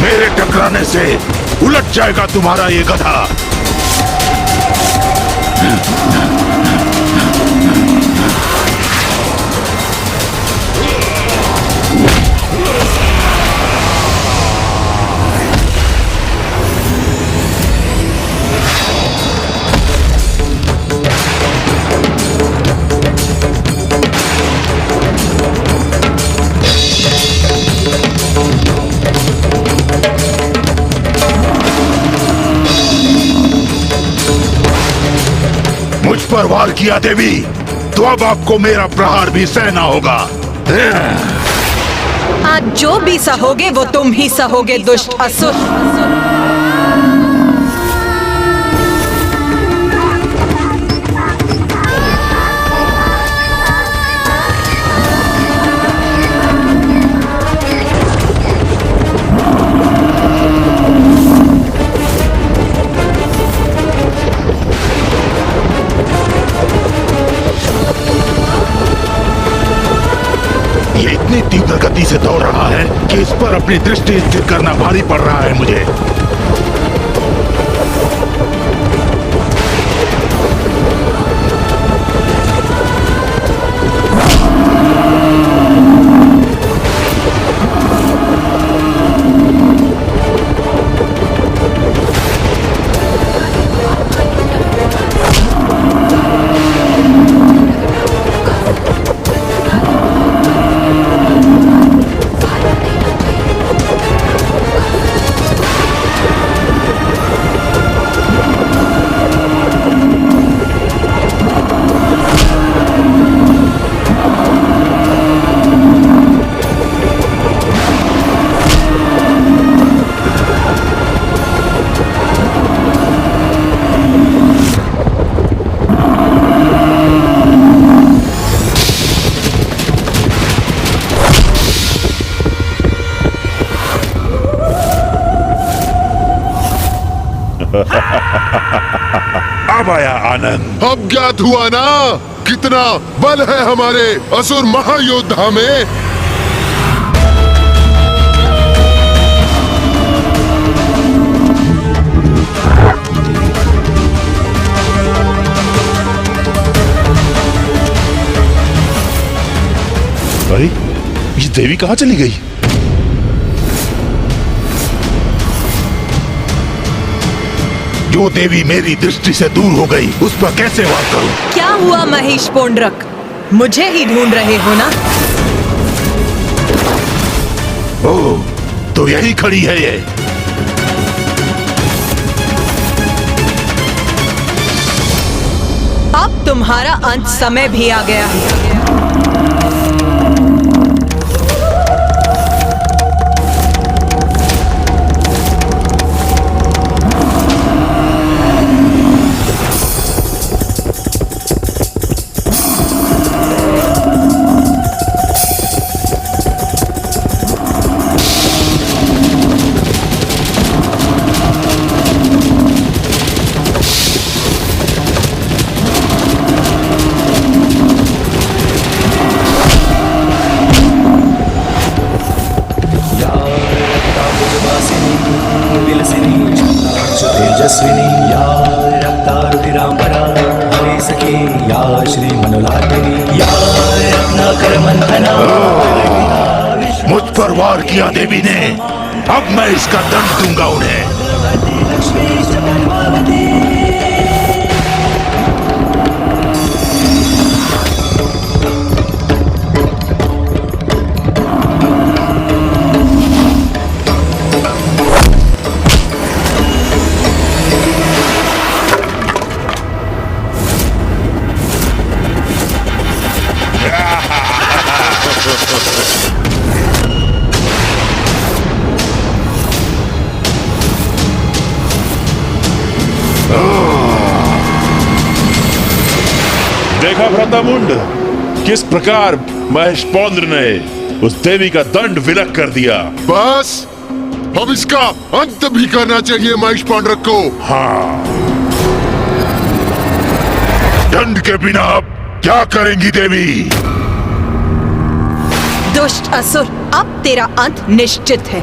मेरे टकराने से उलट जाएगा तुम्हारा ये गधा। मुझ पर वार किया देवी, तो अब आपको मेरा प्रहार भी सहना होगा। आज जो भी सहोगे वो तुम ही सहोगे दुष्ट असुर। इतनी तीव्र गति से दौड़ रहा है कि इस पर अपनी दृष्टि स्थिर करना भारी पड़ रहा है मुझे। अब आया आनंद। अब ज्ञात हुआ ना कितना बल है हमारे असुर महायोद्धा में। अरे ये देवी कहाँ चली गई? जो देवी मेरी दृष्टि से दूर हो गई उस पर कैसे वार करूं? क्या हुआ महेश पोंड्रक, मुझे ही ढूंढ रहे हो ना? ओह, तो यही खड़ी है ये। अब तुम्हारा अंत समय भी आ गया है। तेजस्विनी या रक्तारुधिरांबरा हरे सखे या श्री मनोलालिनी या रत्नाकर मंथना। मुझ पर वार किया देवी ने, अब मैं इसका दंड दूंगा उन्हें। देखा व्रतामुंड, किस प्रकार महेश पौंद्र ने उस देवी का दंड विलक कर दिया। बस अब इसका अंत भी करना चाहिए महेश पांड्रक को। हाँ, दंड के बिना अब क्या करेंगी देवी? दुष्ट असुर, अब तेरा अंत निश्चित है।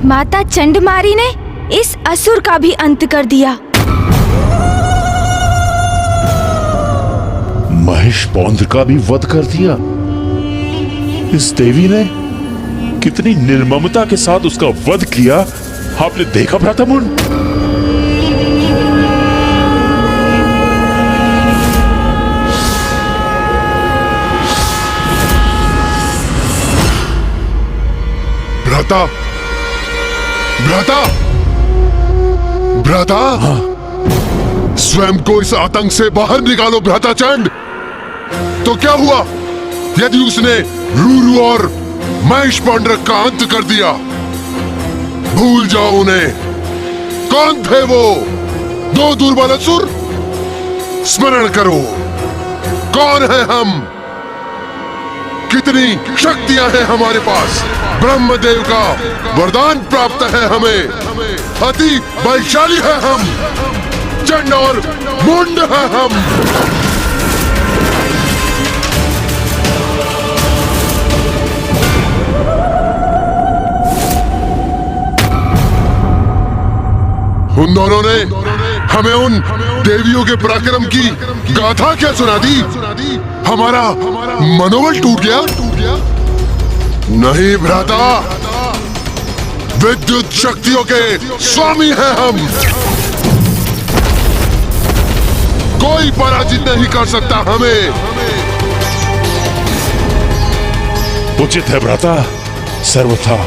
माता चंडमारी ने इस असुर का भी अंत कर दिया। महेश पौंद्र का भी वध कर दिया। इस देवी ने कितनी निर्ममता के साथ उसका वध किया, आपने देखा भ्रातामुन? भ्राता, भ्राता, भ्राता, स्वयं को इस आतंक से बाहर निकालो भ्राता चंड। तो क्या हुआ यदि उसने रूरू और महेश पौंड्रक का अंत कर दिया? भूल जाओ उन्हें। कौन थे वो दो दुर्बल असुर? स्मरण करो, कौन है हम, कितनी शक्तियां हैं हमारे पास। ब्रह्मदेव का वरदान प्राप्त है हमें, अति बलशाली है हम, चंड और मुंड है हम। उन दोनों ने हमें उन देवियों के पराक्रम की गाथा क्या सुना दी? हमारा मनोबल टूट गया? नहीं भ्राता, विद्युत शक्तियों के स्वामी हैं हम। कोई पराजित नहीं कर सकता हमें। उचित है भ्राता, सर्वथा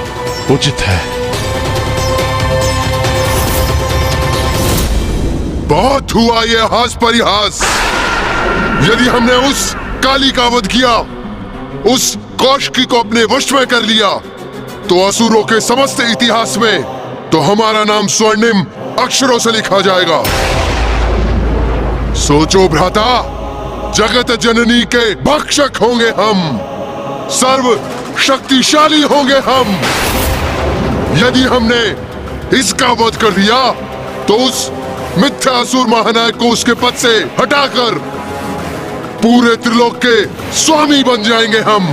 उचित है। बहुत हुआ ये हास परिहास। यदि हमने उस काली का वध किया, उस कौशिकी को अपने वश में कर लिया, तो असुरों के समस्त इतिहास में तो हमारा नाम स्वर्णिम अक्षरों से लिखा जाएगा। सोचो भ्राता, जगत जननी के भक्षक होंगे हम, सर्व शक्तिशाली होंगे हम। यदि हमने इसका वध कर दिया, तो उस मिथ्यासुर महानायक को उसके पद से हटाकर पूरे त्रिलोक के स्वामी बन जाएंगे हम।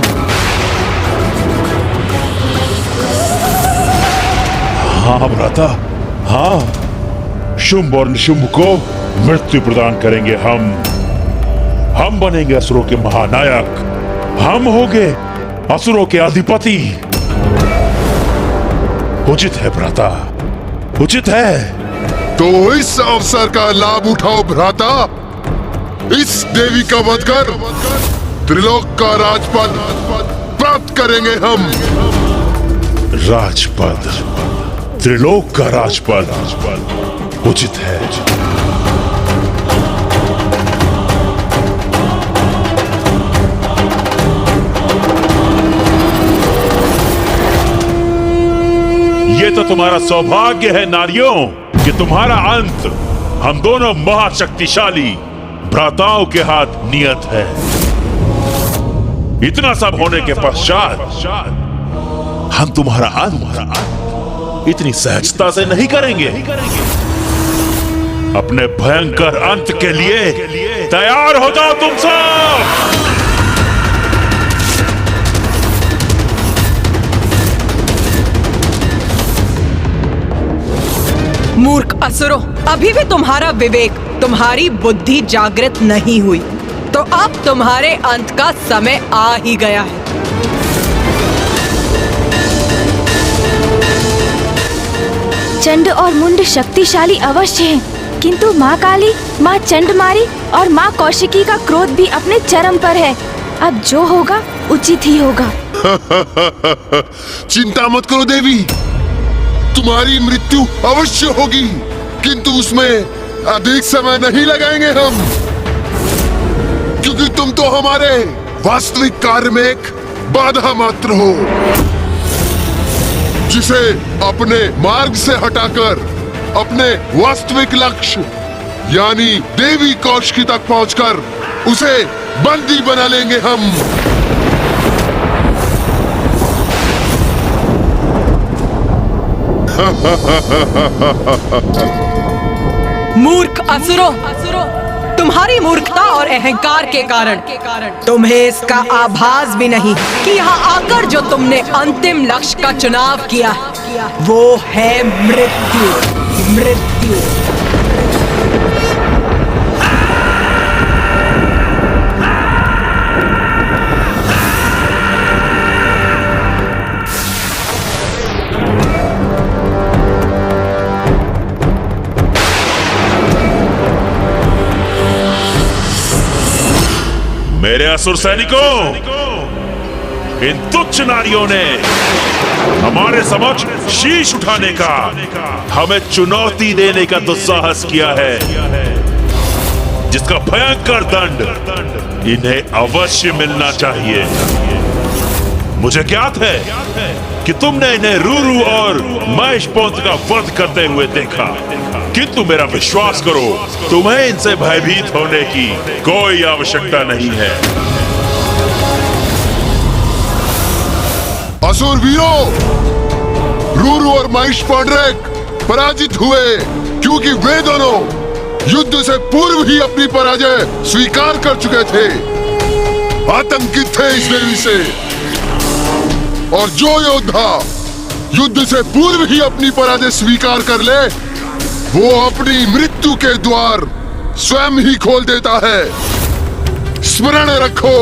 हाँ भ्राता, हाँ, शुंभ और निशुंभ को मृत्यु प्रदान करेंगे हम। हम बनेंगे असुरों के महानायक, हम होंगे असुरों के अधिपति। उचित है भ्राता, उचित है। तो इस अवसर का लाभ उठाओ भ्राता। इस देवी का वध कर त्रिलोक का राजपद प्राप्त करेंगे हम। राजपद, त्रिलोक का राजपद उचित है। ये तो तुम्हारा सौभाग्य है नारियों। कि तुम्हारा अंत हम दोनों महाशक्तिशाली भ्राताओं के हाथ नियत है। इतना सब होने के पश्चात हम तुम्हारा अंत इतनी सहजता से नहीं करेंगे। अपने भयंकर अंत के लिए तैयार हो जाओ तुम सब। मूर्ख असुरों, अभी भी तुम्हारा विवेक, तुम्हारी बुद्धि जागृत नहीं हुई, तो अब तुम्हारे अंत का समय आ ही गया है। चंड और मुंड शक्तिशाली अवश्य हैं, किंतु माँ काली, माँ चंडमारी और माँ कौशिकी का क्रोध भी अपने चरम पर है। अब जो होगा उचित ही होगा। चिंता मत करो देवी, तुम्हारी मृत्यु अवश्य होगी, किंतु उसमें अधिक समय नहीं लगाएंगे हम, क्योंकि तुम तो हमारे वास्तविक कार्य में एक बाधा मात्र हो, जिसे अपने मार्ग से हटाकर अपने वास्तविक लक्ष्य यानी देवी कौशिकी तक पहुंचकर उसे बंदी बना लेंगे हम। मूर्ख असुरों, तुम्हारी मूर्खता और अहंकार के कारण तुम्हें इसका आभास भी नहीं कि यहाँ आकर जो तुमने अंतिम लक्ष्य का चुनाव किया वो है मृत्यु। मृत्यु। मेरे असुर सैनिकों, इन तुच्छ नारियों ने हमारे समक्ष शीश उठाने का, हमें चुनौती देने का दुस्साहस किया है, जिसका भयंकर दंड इन्हें अवश्य मिलना चाहिए। मुझे ज्ञात है कि तुमने इन्हें रूरू और महेशपोंत का वध करते हुए देखा, किंतु मेरा विश्वास करो, तुम्हें इनसे भयभीत होने की कोई आवश्यकता नहीं है। असुर वीरों, रूरू और महेशपोंड्रेक पराजित हुए, क्योंकि वे दोनों युद्ध से पूर्व ही अपनी पराजय स्वीकार कर चुके थे, आतंकित थे इस देवी से। और जो योद्धा युद्ध से पूर्व ही अपनी पराजय स्वीकार कर ले, वो अपनी मृत्यु के द्वार स्वयं ही खोल देता है। स्मरण रखो,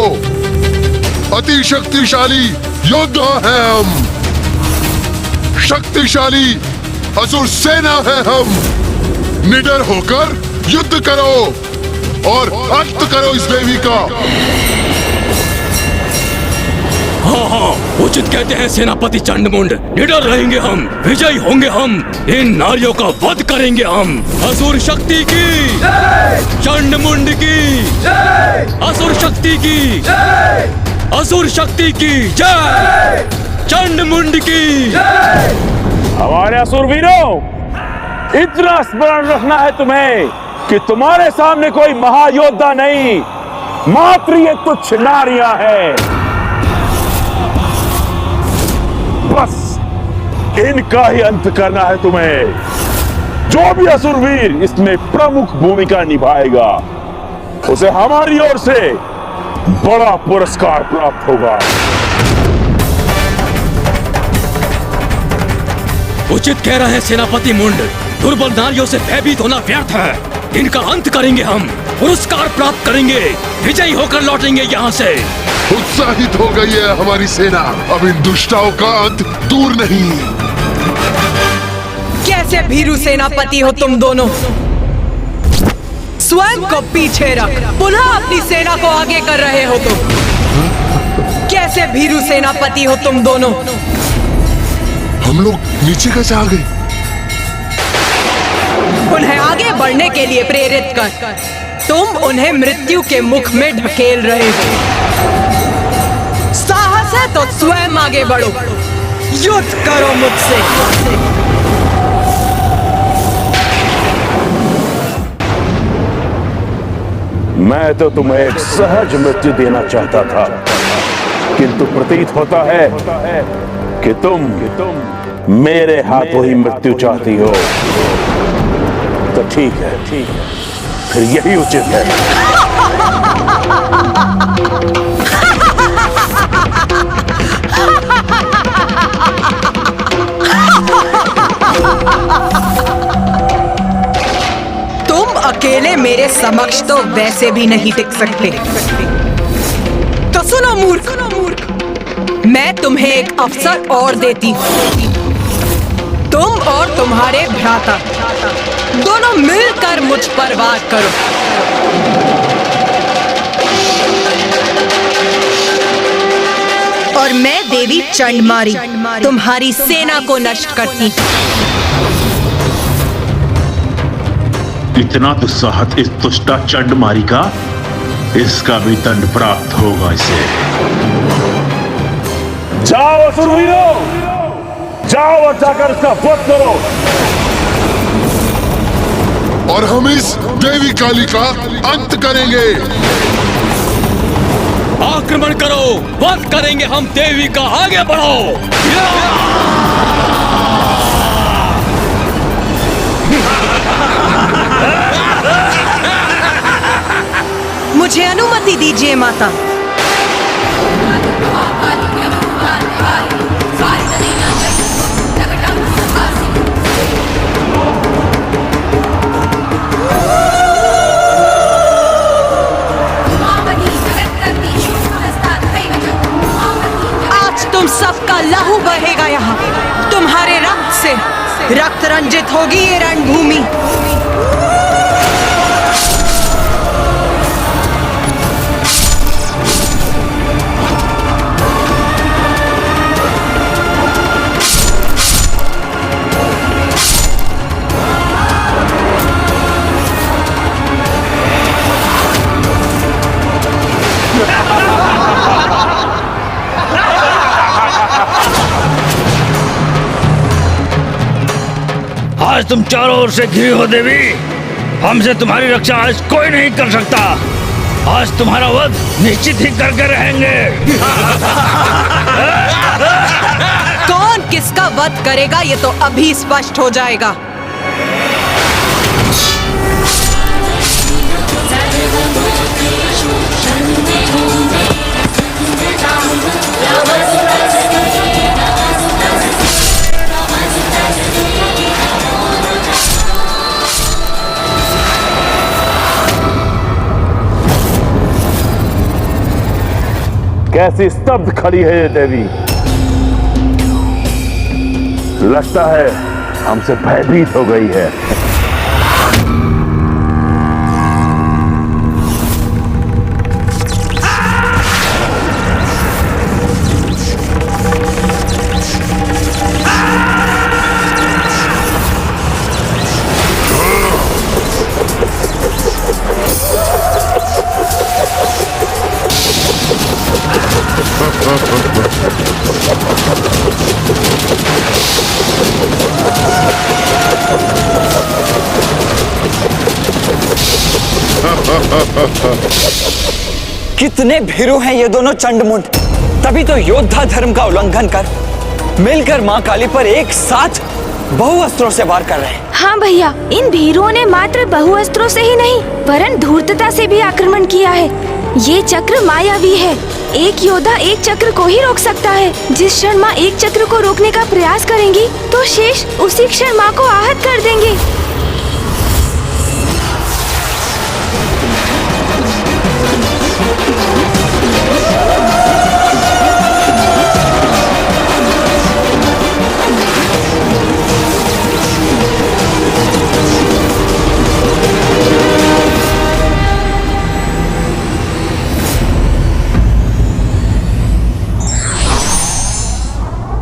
अति शक्तिशाली योद्धा हैं हम, शक्तिशाली असुर सेना है हम। निडर होकर युद्ध करो और अंत करो इस देवी का। हाँ हाँ, उचित कहते हैं सेनापति चंडमुंड। निडर रहेंगे हम, विजयी होंगे हम, इन नारियों का वध करेंगे हम। असुर शक्ति की चंडमुंड की, असुर शक्ति की, असुर शक्ति की जय, चंडमुंड की। हमारे असुर वीरों, इतना स्मरण रखना है तुम्हें कि तुम्हारे सामने कोई महायोद्धा नहीं, मात्र ये तुच्छ नारियां हैं। बस इनका ही अंत करना है तुम्हें। जो भी असुरवीर इसमें प्रमुख भूमिका निभाएगा, उसे हमारी ओर से बड़ा पुरस्कार प्राप्त होगा। उचित कह रहे हैं सेनापति मुंड, दुर्बल नारियों से भयभीत होना व्यर्थ है। इनका अंत करेंगे हम, पुरस्कार प्राप्त करेंगे, विजयी होकर लौटेंगे यहाँ से। उत्साहित हो गई है हमारी सेना, अब इन दुष्टाओं का अंत दूर नहीं। कैसे भीरू सेनापति हो तुम दोनों? स्वयं को पीछे रख पुनः अपनी सेना को आगे कर रहे हो तुम। कैसे भीरू सेनापति हो तुम दोनों? हम लोग नीचे कैसे आ गए? उन्हें आगे बढ़ने के लिए प्रेरित कर तुम उन्हें मृत्यु के मुख में ढकेल रहे हो। साहस है तो स्वयं आगे बढ़ो, युद्ध करो मुझसे। मैं तो तुम्हें एक सहज मृत्यु देना चाहता था, किंतु प्रतीत होता है कि तुम मेरे हाथों ही मृत्यु चाहती हो। तो ठीक है, फिर यही उचित है। तुम अकेले मेरे समक्ष तो वैसे भी नहीं टिक सकते। तो सुनो मूर्ख, मैं तुम्हें एक अवसर और देती हूँ। तुम और तुम्हारे भ्राता दोनों मिलकर मुझ पर वार करो। और मैं देवी चंडमारी तुम्हारी सेना को नष्ट करती हूँ। इतना दुस्साहस इस दुष्टा चंडमारी का, इसका भी दंड प्राप्त होगा इसे। जाओ असुरवीरों, जाओ और जाकर इसका वध करो। और हम इस देवी काली का अंत करेंगे। आक्रमण करो, वध करेंगे हम देवी का। आगे बढ़ो। मुझे अनुमति दीजिए माता। आज तुम सबका लहू बहेगा यहाँ। तुम्हारे रक्त से रक्त रंजित होगी ये रणभूमि। आज तुम चारों ओर से घिरी हो देवी। हमसे तुम्हारी रक्षा आज कोई नहीं कर सकता। आज तुम्हारा वध निश्चित ही करके रहेंगे। कौन किसका वध करेगा ये तो अभी स्पष्ट हो जाएगा। कैसी स्तब्ध खड़ी है ये देवी। लगता है हमसे भयभीत हो गई है। कितने भीरू हैं ये दोनों चंडमुंड। तभी तो योद्धा धर्म का उल्लंघन कर मिलकर मां काली पर एक साथ बहुअस्त्रों से वार कर रहे हैं। हाँ भैया, इन भीरुओं ने मात्र बहुअस्त्रों से ही नहीं वरन धूर्तता से भी आक्रमण किया है। ये चक्र मायावी है। एक योद्धा एक चक्र को ही रोक सकता है। जिस क्षण माँ एक चक्र को रोकने का प्रयास करेंगी तो शेष उसी क्षण माँ को आहत कर देंगे।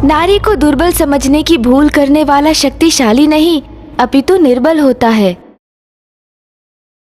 नारी को दुर्बल समझने की भूल करने वाला शक्तिशाली नहीं अपितु निर्बल होता है।